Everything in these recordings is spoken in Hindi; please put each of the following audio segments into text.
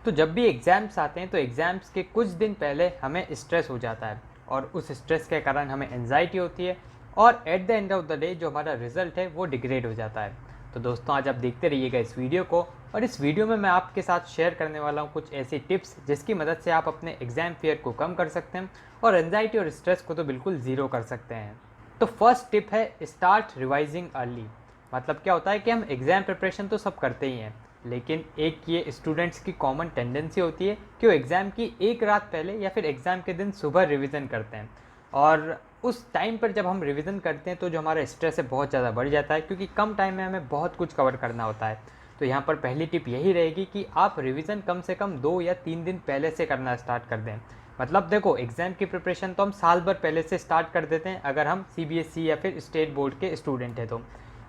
तो जब भी एग्ज़ाम्स आते हैं तो एग्ज़ाम्स के कुछ दिन पहले हमें स्ट्रेस हो जाता है और उस स्ट्रेस के कारण हमें एंजाइटी होती है और at the end of the day जो हमारा रिजल्ट है वो डिग्रेड हो जाता है। तो दोस्तों आज आप देखते रहिएगा इस वीडियो को, और इस वीडियो में मैं आपके साथ शेयर करने वाला हूँ कुछ ऐसी टिप्स जिसकी मदद से आप अपने एग्ज़ाम फेयर को कम कर सकते हैं और एंजाइटी और स्ट्रेस को तो बिल्कुल ज़ीरो कर सकते हैं। तो फर्स्ट टिप है स्टार्ट रिवाइजिंग अर्ली। मतलब क्या होता है कि हम एग्ज़ाम प्रिपरेशन तो सब करते ही हैं, लेकिन एक ये स्टूडेंट्स की कॉमन टेंडेंसी होती है कि वो एग्ज़ाम की एक रात पहले या फिर एग्ज़ाम के दिन सुबह रिवीजन करते हैं। और उस टाइम पर जब हम रिवीजन करते हैं तो जो हमारा स्ट्रेस है बहुत ज़्यादा बढ़ जाता है, क्योंकि कम टाइम में हमें बहुत कुछ कवर करना होता है। तो यहाँ पर पहली टिप यही रहेगी कि आप रिवीजन कम से कम 2 या 3 दिन पहले से करना स्टार्ट कर दें। मतलब देखो, एग्ज़ाम की प्रिपरेशन तो हम साल भर पहले से स्टार्ट कर देते हैं अगर हम सीबीएसई या फिर स्टेट बोर्ड के स्टूडेंट हैं। तो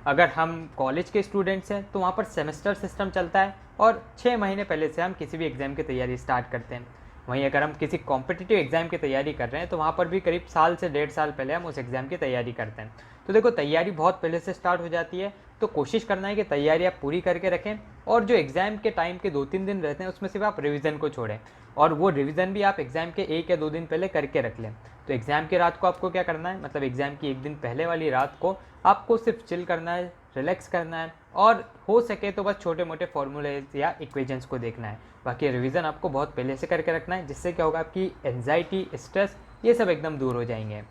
अगर हम कॉलेज के स्टूडेंट्स हैं तो वहाँ पर सेमेस्टर सिस्टम चलता है और 6 महीने पहले से हम किसी भी एग्ज़ाम की तैयारी स्टार्ट करते हैं। वहीं अगर हम किसी कॉम्पिटिटिव एग्ज़ाम की तैयारी कर रहे हैं तो वहाँ पर भी करीब साल से 1.5 साल पहले हम उस एग्ज़ाम की तैयारी करते हैं। तो देखो, तैयारी बहुत पहले से स्टार्ट हो जाती है, तो कोशिश करना है कि तैयारी आप पूरी करके रखें और जो एग्ज़ाम के टाइम के 2-3 दिन रहते हैं उसमें सिर्फ आप रिवीजन को छोड़ें, और वो रिवीजन भी आप एग्ज़ाम के 1 या 2 दिन पहले करके रख लें। तो एग्ज़ाम की रात को आपको क्या करना है, मतलब एग्ज़ाम की एक दिन पहले वाली रात को आपको सिर्फ चिल करना है, रिलैक्स करना है और हो सके तो बस छोटे मोटे फॉर्मूलेज या इक्वेशंस को देखना है। बाकी रिवीजन आपको बहुत पहले से करके रखना है, जिससे क्या होगा, आपकी एंजाइटी, स्ट्रेस ये सब एकदम दूर हो जाएंगे।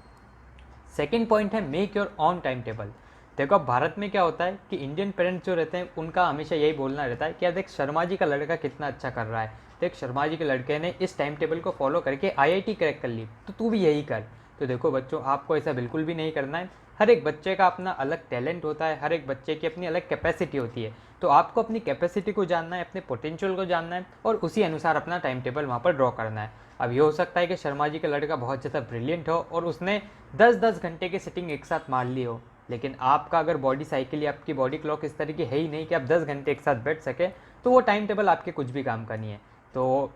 सेकेंड पॉइंट है make your on time table. देखो, अब भारत में क्या होता है कि इंडियन पेरेंट्स जो रहते हैं उनका हमेशा यही बोलना रहता है कि यार देख, शर्मा जी का लड़का कितना अच्छा कर रहा है, देख शर्मा जी के लड़के ने इस टाइम टेबल को फॉलो करके आईआईटी क्रैक कर ली, तो तू भी यही कर। तो देखो बच्चों, आपको ऐसा बिल्कुल भी नहीं करना है। हर एक बच्चे का अपना अलग टैलेंट होता है, हर एक बच्चे की अपनी अलग कैपेसिटी होती है। तो आपको अपनी कैपेसिटी को जानना है, अपने पोटेंशियल को जानना है और उसी अनुसार अपना टाइम टेबल वहाँ पर ड्रॉ करना है। अब ये हो सकता है कि शर्मा जी का लड़का बहुत ज़्यादा ब्रिलियंट हो और उसने 10-10 घंटे की सिटिंग एक साथ मार ली हो, लेकिन आपका अगर बॉडी साइकिल या आपकी बॉडी क्लॉक इस तरह की है ही नहीं कि आप 10 घंटे एक साथ बैठ सके, तो वो टाइम टेबल आपके कुछ भी काम का नहीं है। तो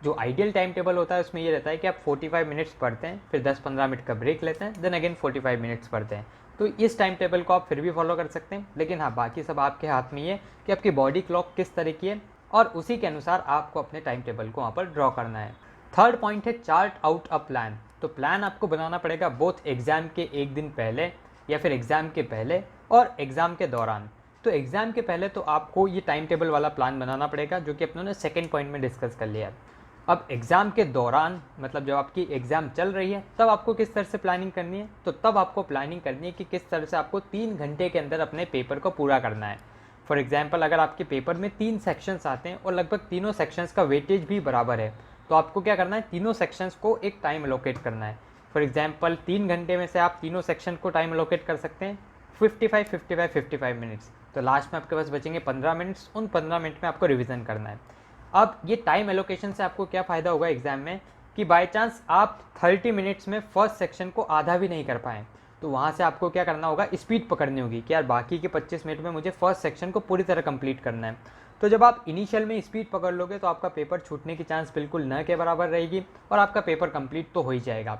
जो आइडियल टाइम टेबल होता है उसमें ये रहता है कि आप 45 मिनट्स पढ़ते हैं, फिर 10-15 मिनट का ब्रेक लेते हैं, देन अगेन 45 मिनट्स पढ़ते हैं। तो इस टाइम टेबल को आप फिर भी फॉलो कर सकते हैं, लेकिन हाँ, बाकी सब आपके हाथ में ही है कि आपकी बॉडी क्लॉक किस तरह की है और उसी के अनुसार आपको अपने टाइम टेबल को वहाँ पर ड्रॉ करना है। थर्ड पॉइंट है चार्ट आउट अ प्लान। तो प्लान आपको बनाना पड़ेगा बोथ एग्ज़ाम के एक दिन पहले या फिर एग्ज़ाम के पहले और एग्ज़ाम के दौरान। तो एग्ज़ाम के पहले तो आपको ये टाइम टेबल वाला प्लान बनाना पड़ेगा, जो कि अपनों ने सेकेंड पॉइंट में डिस्कस कर लिया। अब एग्ज़ाम के दौरान, मतलब जब आपकी एग्ज़ाम चल रही है, तब आपको किस तरह से प्लानिंग करनी है, तो तब आपको प्लानिंग करनी है कि किस तरह से आपको 3 घंटे के अंदर अपने पेपर को पूरा करना है। फॉर एग्जाम्पल, अगर आपके पेपर में 3 सेक्शंस आते हैं और लगभग तीनों सेक्शंस का वेटेज भी बराबर है, तो आपको क्या करना है, तीनों सेक्शंस को एक टाइम एलोकेट करना है। फॉर एग्जाम्पल, 3 घंटे में से आप तीनों सेक्शन को टाइम एलोकेट कर सकते हैं 55 मिनट्स। तो लास्ट में आपके पास बचेंगे 15 मिनट्स, उन 15 मिनट में आपको रिविज़न करना है। अब ये टाइम एलोकेशन से आपको क्या फ़ायदा होगा एग्ज़ाम में, कि बाय चांस आप 30 मिनट्स में फर्स्ट सेक्शन को आधा भी नहीं कर पाएँ, तो वहाँ से आपको क्या करना होगा, स्पीड पकड़नी होगी कि यार बाकी के 25 मिनट में मुझे फर्स्ट सेक्शन को पूरी तरह कंप्लीट करना है। तो जब आप इनिशियल में स्पीड पकड़ लोगे तो आपका पेपर छूटने की चांस बिल्कुल न के बराबर रहेगी और आपका पेपर कंप्लीट तो हो ही जाएगा।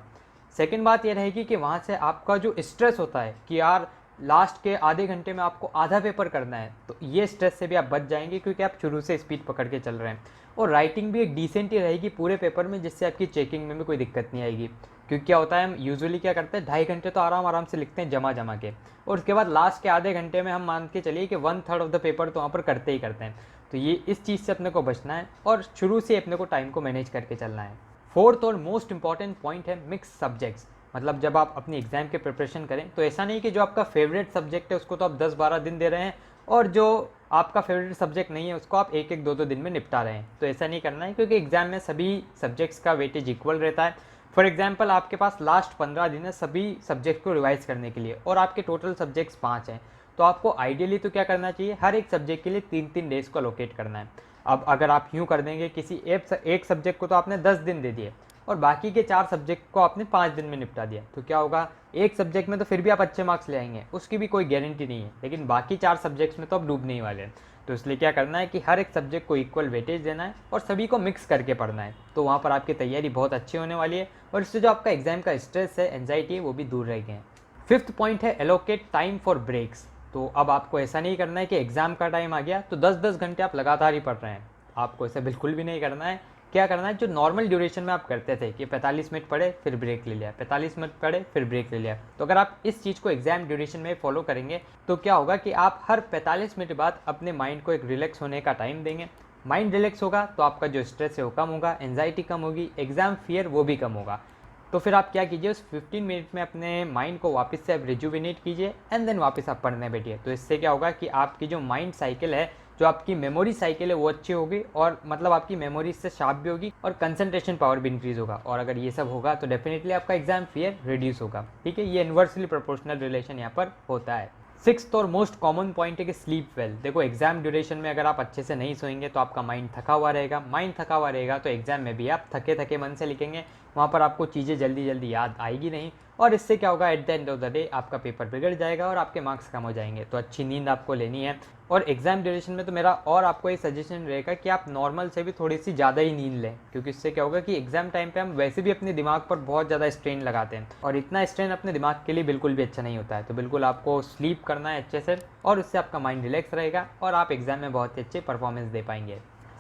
सेकेंड बात ये रहेगी कि वहाँ से आपका जो स्ट्रेस होता है कि यार लास्ट के आधे घंटे में आपको आधा पेपर करना है, तो ये स्ट्रेस से भी आप बच जाएंगे, क्योंकि आप शुरू से स्पीड पकड़ के चल रहे हैं। और राइटिंग भी एक डिसेंट ही रहेगी पूरे पेपर में, जिससे आपकी चेकिंग में भी कोई दिक्कत नहीं आएगी। क्योंकि क्या होता है, हम यूजुअली क्या करते हैं, 2.5 घंटे तो आराम से लिखते हैं जमा जमा के, और उसके बाद लास्ट के आधे घंटे में हम मान के चलिए कि 1/3 ऑफ द पेपर तो वहाँ पर करते ही करते हैं। तो ये इस चीज़ से अपने को बचना है और शुरू से अपने को टाइम को मैनेज करके चलना है। फोर्थ और मोस्ट इंपॉर्टेंट पॉइंट है मिक्स सब्जेक्ट्स। मतलब जब आप अपनी एग्ज़ाम के प्रिपरेशन करें तो ऐसा नहीं कि जो आपका फेवरेट सब्जेक्ट है उसको तो आप 10-12 दिन दे रहे हैं और जो आपका फेवरेट सब्जेक्ट नहीं है उसको आप 1-1, 2-2 दिन में निपटा रहे हैं। तो ऐसा नहीं करना है, क्योंकि एग्ज़ाम में सभी सब्जेक्ट्स का वेटेज इक्वल रहता है। फॉर एग्जाम्पल, आपके पास लास्ट 15 दिन है सभी सब्जेक्ट को रिवाइज करने के लिए और आपके टोटल सब्जेक्ट्स 5 हैं, तो आपको आइडियली तो क्या करना चाहिए, हर एक सब्जेक्ट के लिए 3-3 डेज़ को अलोकेट करना है। अब अगर आप यूँ कर देंगे, किसी एक सब्जेक्ट को तो आपने 10 दिन दे दिए और बाकी के 4 सब्जेक्ट को आपने 5 दिन में निपटा दिया, तो क्या होगा, एक सब्जेक्ट में तो फिर भी आप अच्छे मार्क्स ले आएंगे, उसकी भी कोई गारंटी नहीं है, लेकिन बाकी 4 सब्जेक्ट्स में तो आप डूबने ही वाले हैं। तो इसलिए क्या करना है कि हर एक सब्जेक्ट को इक्वल वेटेज देना है और सभी को मिक्स करके पढ़ना है। तो वहाँ पर आपकी तैयारी बहुत अच्छी होने वाली है और इससे जो आपका एग्जाम का स्ट्रेस है, एंजाइटी है, वो भी दूर रह गए हैं। फिफ्थ पॉइंट है एलोकेट टाइम फॉर ब्रेक्स। तो अब आपको ऐसा नहीं करना है कि एग्जाम का टाइम आ गया तो 10-10 घंटे आप लगातार ही पढ़ रहे हैं। आपको ऐसा बिल्कुल भी नहीं करना है। क्या करना है, जो नॉर्मल ड्यूरेशन में आप करते थे कि 45 मिनट पढ़े फिर ब्रेक ले लिया, 45 मिनट पढ़े फिर ब्रेक ले लिया, तो अगर आप इस चीज़ को एग्जाम ड्यूरेशन में फॉलो करेंगे तो क्या होगा कि आप हर 45 मिनट बाद अपने माइंड को एक रिलैक्स होने का टाइम देंगे। माइंड रिलैक्स होगा तो आपका जो स्ट्रेस है वो कम होगा, एंजाइटी कम होगी, एग्जाम फियर वो भी कम होगा। तो फिर आप क्या कीजिए, उस 15 मिनट में अपने माइंड को वापस से आप रिजुविनेट कीजिए एंड देन वापस आप पढ़ने बैठिए। तो इससे क्या होगा कि आपकी जो माइंड साइकिल है, जो आपकी मेमोरी साइकिल है वो अच्छी होगी, और मतलब आपकी मेमोरी इससे शार्प भी होगी और कंसंट्रेशन पावर भी इंक्रीज होगा। और अगर ये सब होगा तो डेफिनेटली आपका एग्जाम फियर रिड्यूस होगा। ठीक है, ये इन्वर्सली प्रोपोर्शनल रिलेशन यहाँ पर होता है। सिक्स्थ और मोस्ट कॉमन पॉइंट है कि स्लीप वेल। देखो, एग्जाम ड्यूरेशन में अगर आप अच्छे से नहीं सोएंगे तो आपका माइंड थका हुआ रहेगा, माइंड थका हुआ रहेगा तो एग्जाम में भी आप थके थके मन से लिखेंगे, वहाँ पर आपको चीज़ें जल्दी जल्दी याद आएगी नहीं, और इससे क्या होगा, at the end of the day आपका पेपर बिगड़ जाएगा और आपके मार्क्स कम हो जाएंगे। तो अच्छी नींद आपको लेनी है। और एग्जाम ड्यूरेशन में तो मेरा और आपको ये सजेशन रहेगा कि आप नॉर्मल से भी थोड़ी सी ज़्यादा ही नींद लें, क्योंकि इससे क्या होगा कि एग्जाम टाइम पे हम वैसे भी अपने दिमाग पर बहुत ज़्यादा स्ट्रेन लगाते हैं, और इतना स्ट्रेन अपने दिमाग के लिए बिल्कुल भी अच्छा नहीं होता है। तो बिल्कुल आपको स्लीप करना है अच्छे से, और उससे आपका माइंड रिलैक्स रहेगा और आप एग्जाम में बहुत ही अच्छे परफॉर्मेंस दे पाएंगे।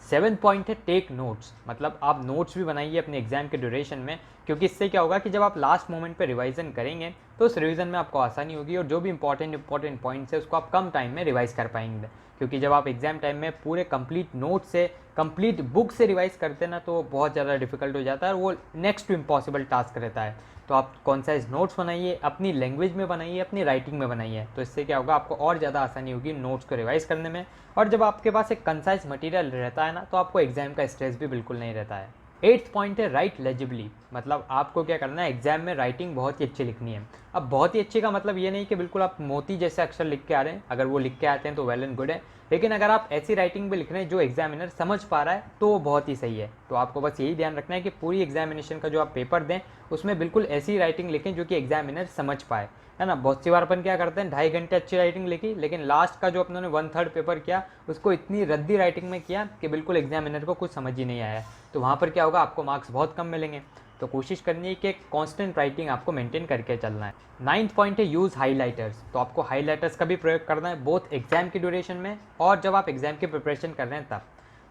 7th पॉइंट है टेक नोट्स। मतलब आप नोट्स भी बनाइए अपने एग्जाम के ड्यूरेशन में, क्योंकि इससे क्या होगा कि जब आप लास्ट मोमेंट पे रिवाइजन करेंगे तो उस रिवीजन में आपको आसानी होगी, और जो भी इंपॉर्टेंट पॉइंट्स है उसको आप कम टाइम में रिवाइज कर पाएंगे। क्योंकि जब आप एग्जाम टाइम में पूरे कंप्लीट नोट से, कंप्लीट बुक से रिवाइज करते हैं ना, तो बहुत ज़्यादा डिफिकल्ट हो जाता है और वो नेक्स्ट टू इम्पॉसिबल टास्क रहता है। तो आप कॉन्साइज नोट्स बनाइए, अपनी लैंग्वेज में बनाइए, अपनी राइटिंग में बनाइए, तो इससे क्या होगा, आपको और ज़्यादा आसानी होगी नोट्स को रिवाइज करने में। और जब आपके पास एक कंसाइज मटेरियल रहता है ना, तो आपको एग्जाम का स्ट्रेस भी बिल्कुल नहीं रहता है। 8th पॉइंट है राइट लेजिबली। मतलब आपको क्या करना है, एग्जाम में राइटिंग बहुत ही अच्छी लिखनी है। अब बहुत ही अच्छी का मतलब ये नहीं कि बिल्कुल आप मोती जैसे अक्षर लिख के आ रहे हैं, अगर वो लिख के आते हैं तो वेल एंड गुड है, लेकिन अगर आप ऐसी राइटिंग भी लिख रहे हैं जो एग्जामिनर समझ पा रहा है तो वो बहुत ही सही है। तो आपको बस यही ध्यान रखना है कि पूरी एग्जामिनेशन का जो आप पेपर दें उसमें बिल्कुल ऐसी राइटिंग लिखें जो कि एग्जामिनर समझ पाए, है ना। बहुत सी बार अपन क्या करते हैं, 2.5 घंटे अच्छी राइटिंग लिखी, लेकिन लास्ट का जो अपनों ने 1/3 पेपर किया उसको इतनी रद्दी राइटिंग में किया कि बिल्कुल एग्जामिनर को कुछ समझ ही नहीं आया। तो वहाँ पर क्या होगा, आपको मार्क्स बहुत कम मिलेंगे। तो कोशिश करनी है कि कांस्टेंट राइटिंग आपको मेंटेन करके चलना है। 9th पॉइंट है यूज़ हाइलाइटर्स। तो आपको हाइलाइटर्स का भी प्रयोग करना है, बोथ एग्जाम की ड्यूरेशन में और जब आप एग्जाम की प्रिपरेशन कर रहे हैं तब।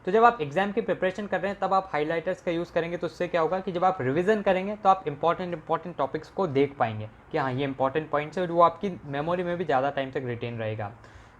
तो जब आप एग्जाम की प्रिपरेशन कर रहे हैं तब आप हाइलाइटर्स का यूज़ करेंगे, तो उससे क्या होगा कि जब आप रिवीजन करेंगे तो आप इंपॉर्टेंट टॉपिक्स को देख पाएंगे कि हाँ ये इंपॉर्टेंट पॉइंट्स है, और वो आपकी मेमोरी में भी ज़्यादा टाइम तक रिटेन रहेगा।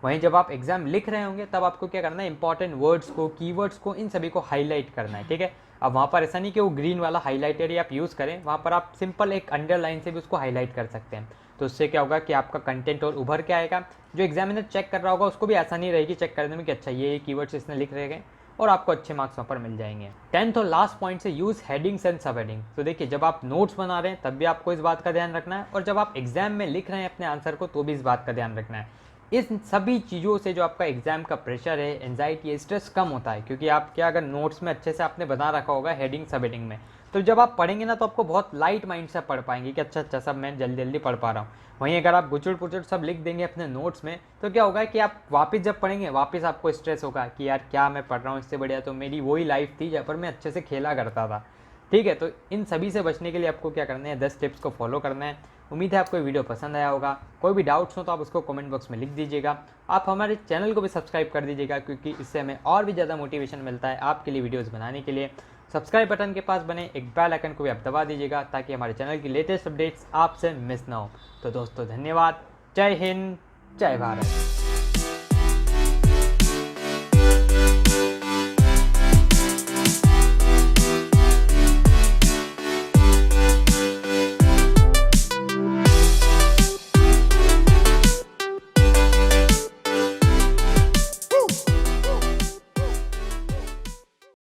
वहीं जब आप एग्जाम लिख रहे होंगे तब आपको क्या करना है, इंपॉर्टेंट वर्ड्स को, कीवर्ड्स को, इन सभी को हाईलाइट करना है। ठीक है, अब वहाँ पर ऐसा नहीं कि वो ग्रीन वाला हाईलाइटर ही आप यूज़ करें, वहाँ पर आप सिंपल एक अंडरलाइन से भी उसको हाईलाइट कर सकते हैं। तो उससे क्या होगा कि आपका कंटेंट और उभर के आएगा, जो एग्जामिनर चेक कर रहा होगा उसको भी आसानी रहेगी चेक करने में कि अच्छा ये कीवर्ड्स इसने लिख रहे हैं, और आपको अच्छे मार्क्स वहाँ पर मिल जाएंगे। 10th और लास्ट पॉइंट से यूज़ हेडिंग्स एंड सब हेडिंग। तो देखिए, जब आप नोट्स बना रहे हैं तब भी आपको इस बात का ध्यान रखना है, और जब आप एग्जाम में लिख रहे हैं अपने आंसर को तो भी इस बात का ध्यान रखना है। इस सभी चीज़ों से जो आपका एग्जाम का प्रेशर है, एंजाइटी है, स्ट्रेस कम होता है, क्योंकि आप क्या, अगर नोट्स में अच्छे से आपने बना रखा होगा हेडिंग सब हेडिंग में, तो जब आप पढ़ेंगे ना तो आपको बहुत लाइट माइंड से पढ़ पाएंगे कि अच्छा सब मैं जल्दी जल्दी पढ़ पा रहा हूँ। वहीं अगर आप गुचड़ पुचड़ सब लिख देंगे अपने नोट्स में तो क्या होगा कि आप वापस जब पढ़ेंगे वापस आपको स्ट्रेस होगा कि यार क्या मैं पढ़ रहा हूँ, इससे बढ़िया तो मेरी वही लाइफ थी जहाँ पर मैं अच्छे से खेला करता था। ठीक है, तो इन सभी से बचने के लिए आपको क्या करना है, 10 टिप्स को फॉलो करना है। उम्मीद है आपको वीडियो पसंद आया होगा। कोई भी डाउट्स हो तो आप उसको कमेंट बॉक्स में लिख दीजिएगा। आप हमारे चैनल को भी सब्सक्राइब कर दीजिएगा, क्योंकि इससे हमें और भी ज़्यादा मोटिवेशन मिलता है आपके लिए वीडियोस बनाने के लिए। सब्सक्राइब बटन के पास बने एक बेल आइकन को भी आप दबा दीजिएगा, ताकि हमारे चैनल की लेटेस्ट अपडेट्स आपसे मिस ना हो। तो दोस्तों धन्यवाद, जय हिंद, जय भारत।